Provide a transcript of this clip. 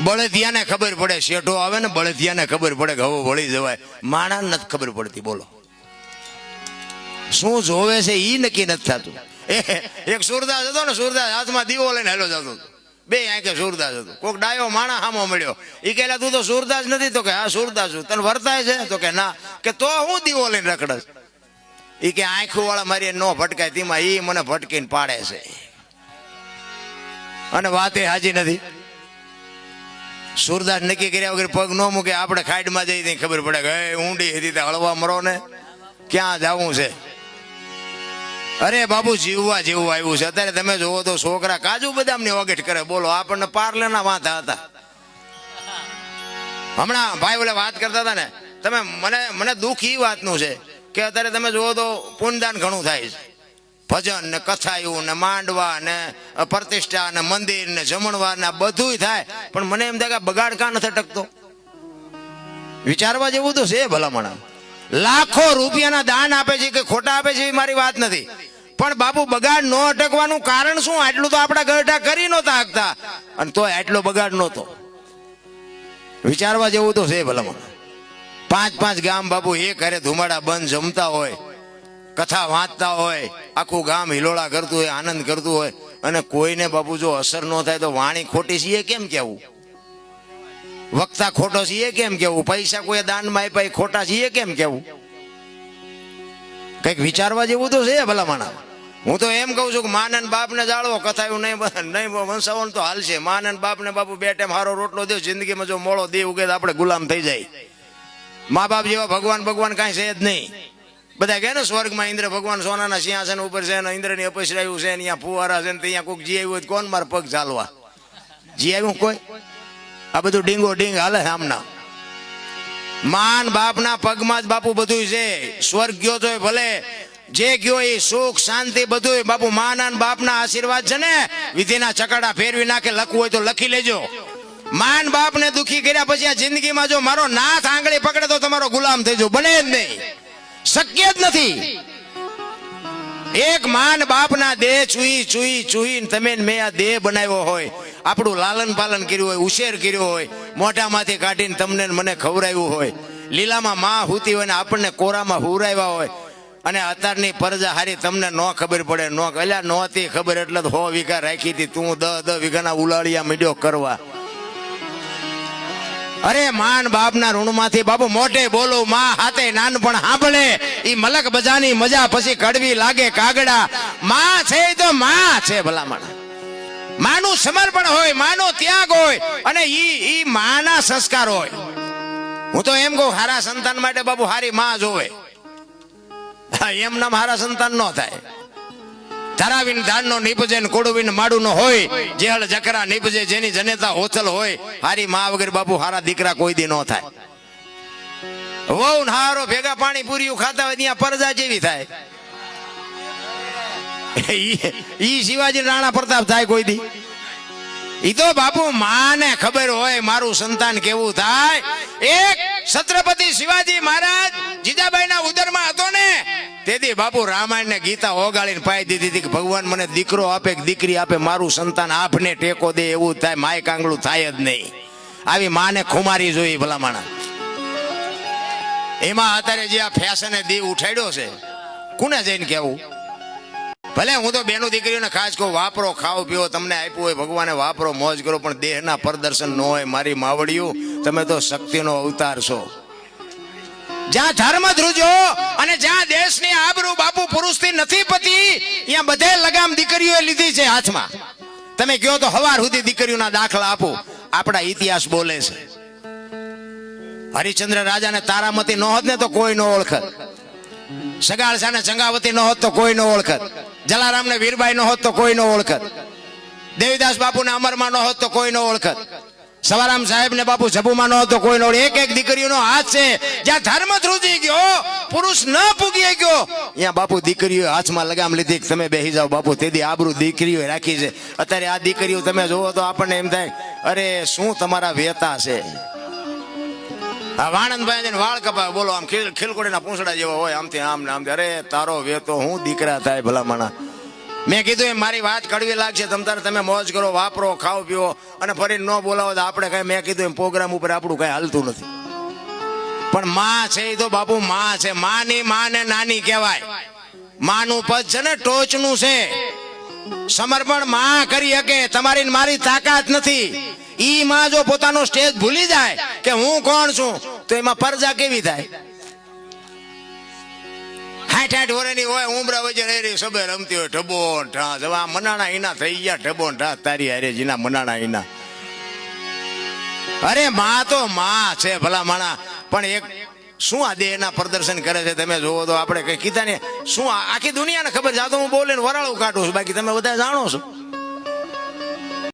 બળદિયાને ખબર પડે, શેઠો આવે ને બળદિયાને ખબર પડે કે હવે વળી જવાય, માણાને નથી ખબર પડતી. બોલો શું જોવે છે ઈ નક્કી નથી થતું. એક સુરદાસ હતો ને, સુરદાસ હાથમાં દીવો લઈને હેલો જતો હતો, બે આંખે સુરદાસ હતો. કોઈક ડાયો માણા હામો મળ્યો, ઈ કહેલા તું તો સુરદાસ નથી? તો કે હા સુરદાસ છું. તને વર્તાય છે? તો કે ના. કે તો હું દીવો લઈને રખડસ? ઈ કે આંખો વાળા મારી નો ભટકાય, તેમાં ઈ મને ભટકીને પાડે છે. અને વાતે હાજી નથી. સુરદાસ નક્કી કર્યા વગર પગ ન મૂકે. આપણે ખાડમાં જઈ ત્યાં ખબર પડે કે ઊંડી હતી, હળવા મરો ને ક્યાં જવું છે. અરે બાબુ જીવવા જેવું આવ્યું છે અત્યારે. તમે જોવો તો છોકરા કાજુ બદામની વગેટ કરે. બોલો આપણને પાર્લેના વાંધા હતા. હમણાં ભાઈ ઓલે વાત કરતા હતા ને, તમે મને દુઃખ ઈ વાતનું છે કે અત્યારે તમે જોવો તો પુણ્યદાન ઘણું થાય છે. ભજન ને કથાયું ને માંડવા ને પ્રતિષ્ઠા ને મંદિર ને જમણવાર ને બધું થાય, પણ મને એમ થાય કે બગાડ કાં નથી અટકતો? વિચારવા જેવું તો છે ભલામણ. લાખો રૂપિયાના દાન આપે છે કે ખોટા આપે છે એ મારી વાત નથી, પણ બાપુ બગાડ ન અટકવાનું કારણ શું? આટલું તો આપણા ગરઢા કરી નહોતા શકતા, અને તોય આટલો બગાડ નહોતો. વિચારવા જેવું તો છે ભલામણ. 5-5 ગામ બાપુ એક હારે ધુમાડા બંધ જમતા હોય, કથા વાંચતા હોય, આખું ગામ હિલોળા કરતું હોય, આનંદ કરતું હોય, અને કોઈને બાપુ જો અસર ન થાય તો વાણી ખોટી છે કેમ કેવું? વક્તા ખોટો છે કેમ કેવું? પૈસા કોઈ દાનમાં આપ્યા ખોટા છે કેમ કેવું? કઈક વિચારવા જેવું તો છે ભલામણ. હું તો એમ કઉ છું કે માને બાપ ને જાળવો, કથા એવું નહીં વંશાવો તો હાલશે. માને બાપ ને બાપુ 2 ટાઈમ હારો રોટલો દે. જિંદગીમાં જો મોળો દે ઉગે તો આપણે ગુલામ થઈ જાય. મા બાપ જેવા ભગવાન કાંઈ છે જ નહીં. બધા કહે ને સ્વર્ગમાં ઇન્દ્ર ભગવાન સોનાના સિંહાસન ઉપર છે, ઇન્દ્રની અપસરાયું છે, અહીંયા ફુવારા છે, ત્યાં કોઈક જી આવ્યું કોણ મારે પગ ચાલવા? જી આવ્યું કોઈ? આ બધું ડીંગો ડીંગ હાલે આમના. માન બાપના પગમાં જ બાપુ બધું છે. સ્વર્ગ ગયો તો ભલે, જે ગયો એ સુખ શાંતિ બધું બાપુ માના બાપના આશીર્વાદ છે ને. વિધિના ચકડા ફેરવી નાખે, લખવું હોય તો લખી લેજો. માન બાપ ને દુખી કર્યા પછી આ જિંદગીમાં જો મારો નાથ આંગળી પકડે તો તમારો ગુલામ થઈ જાવ, બને જ નહીં, શક્ય જ નથી. એક માન બાપના દેહ ચૂઈ તમે મેં આ દેહ બનાવ્યો હોય, આપણું લાલન પાલન કર્યું હોય, ઉછેર કર્યો હોય, મોઢામાંથી કાઢીને તમને મને ખવડાવ્યું હોય, લીલામાં માં હુતી હોય ને આપણને કોરામાં હુરાવ્યા હોય, અને અત્યારની પરજા હારી તમને ન ખબર પડે. ન અલ્યા નહોતી ખબર એટલે 100 વીઘા રાખી હતી, તું 10 વીઘાના ઉલાળિયા મીડ્યો કરવા. અરે માન બાપના ઋણમાંથી બાપુ મોઢે બોલો, માં હાથે નાનપણ સાંભળે. ઈ મલક બજાની મજા પછી કડવી લાગે કાગડા. માં છે તો માં છે ભલામણ. માનું સમર્પણ હોય, માનો ત્યાગ હોય, અને ઈ માના સંસ્કાર હોય. હું તો એમ કહું હારા સંતાન માટે બાપુ હારી માં જોવે. એમ નામ હારા સંતાન ન થાય. ધરાવીને ધાનનો નીપજે ને કોડવીને માડું હોય, જેહળ જકરા નીપજે જેની જનેતા હોથલ હોય. હારી માં વગર બાપુ હારા દીકરા કોઈ દી ન થાય. વહુ હારો ભેગા પાણી પૂરીયું ખાતા હોય ત્યાં પરજા જેવી થાય. ઈ શિવાજી રાણા પ્રતાપ થાય કોઈ દી? ઈ તો બાપુ માને ખબર હોય મારું સંતાન કેવું થાય. એક છત્રપતિ શિવાજી મહારાજ જીજાબાઈના ઉદરમાં હતો ને, તેથી બાપુ રામાયણ ને ગીતા ઓગાળીને પાઈ દીધી હતી કે ભગવાન મને દીકરો આપે કે દીકરી આપે, મારું સંતાન આપને ટેકો દે એવું થાય. માય કાંગળું થાય જ નહીં. આવી માને ખુમારી જોઈ ભલામણ. એમાં અત્યારે જે આ ફેશને દી ઉઠાડ્યો છે, કોને જઈને કેવું? ભલે હું તો બેનો દીકરીઓને ખાસ કહું, વાપરો, ખાઓ પીવો, તમને આપ્યું હોય ભગવાને વાપરો, મોજ કરો, પણ દેહના પ્રદર્શન ન હોય. મારી માવડિયું, તમે તો શક્તિનો અવતાર છો. જ્યાં ધર્મ ધ્રુજો અને જ્યાં દેશની આબરૂ બાપુ પુરુષથી નથી પતી, ત્યાં બધે લગામ દીકરીઓએ લીધી છે હાથમાં. તમે કહો તો હવાર સુધી દીકરીઓના દાખલા આપો. આપણા ઇતિહાસ બોલે છે. હરિશ્ચંદ્ર રાજાને તારામતી ન હોત ને તો કોઈ ન ઓળખત. સગાળસાને ચંગાવતી ન હોત તો કોઈ ન ઓળખત. જલારામને વીરબાઈ ન હોત તો કોઈ ન ઓળખત. દેવીદાસ બાપુને અમરમાં ન હોત તો કોઈ ન ઓળખત. સવારામ સાહેબ ને બાપુ જબુમાં ન હોત તો કોઈ ન ઓળખત. એક એક દીકરીઓનો હાથ છે. જ્યાં ધર્મ ધ્રુજી ગયો, પુરુષ ન પૂગી ગયો, ત્યાં બાપુ દીકરીઓ હાથમાં લગામ લીધી. તમે બેસી જાઓ બાપુ. તેથી આબરૂ દીકરીઓ રાખી છે. અત્યારે આ દીકરીઓ તમે જોવો તો આપણને એમ થાય, અરે શું તમારા વેતા છે. વાણંદભાઈ વાળ કપાય, બોલો આમ ખીલકોડીના પૂંછડા જેવા હોય, આમથી આમ ને આમ. અરે તારો વેતો હું દીકરા થાય ભલામણા. મેં કીધું એમ મારી વાત કડવી લાગશે તમ તારે તમે મોજ કરો, વાપરો, ખાઓ પીવો અને ફરી ન બોલાવો તો આપણે કઈ, મેં કીધું એમ પ્રોગ્રામ ઉપર આપણું કઈ હાલતું નથી. પણ માં છે એ તો બાપુ માં છે. માની માને નાની કહેવાય. માનું પદ છે ને ટોચનું છે. સમર્પણ માં કરી શકે, તમારી ને મારી તાકાત નથી. ઈ માં જો પોતાનો સ્ટેજ ભૂલી જાય કે હું કોણ છું તો એમાં પરજા કેવી થાય? 60 વર્ષની હોય, ઉમરા વચ્ચે રહી સબે રમતી હોય, ઢબો ઢાસ. હવે આ મનાણા ઈના થઈ ગયા, ઢબો ઢાસ તારી હારે જીના મનાણા ઈના. અરે માં તો માં છે ભલા માણા. પણ એક શું આ દેહના પ્રદર્શન કરે છે તમે જોવો તો. આપણે કઈ કીધા ને શું આખી દુનિયાને ખબર છે. આ તો હું બોલીને વરાળું કાઢું છું, બાકી તમે બધા જાણો છો.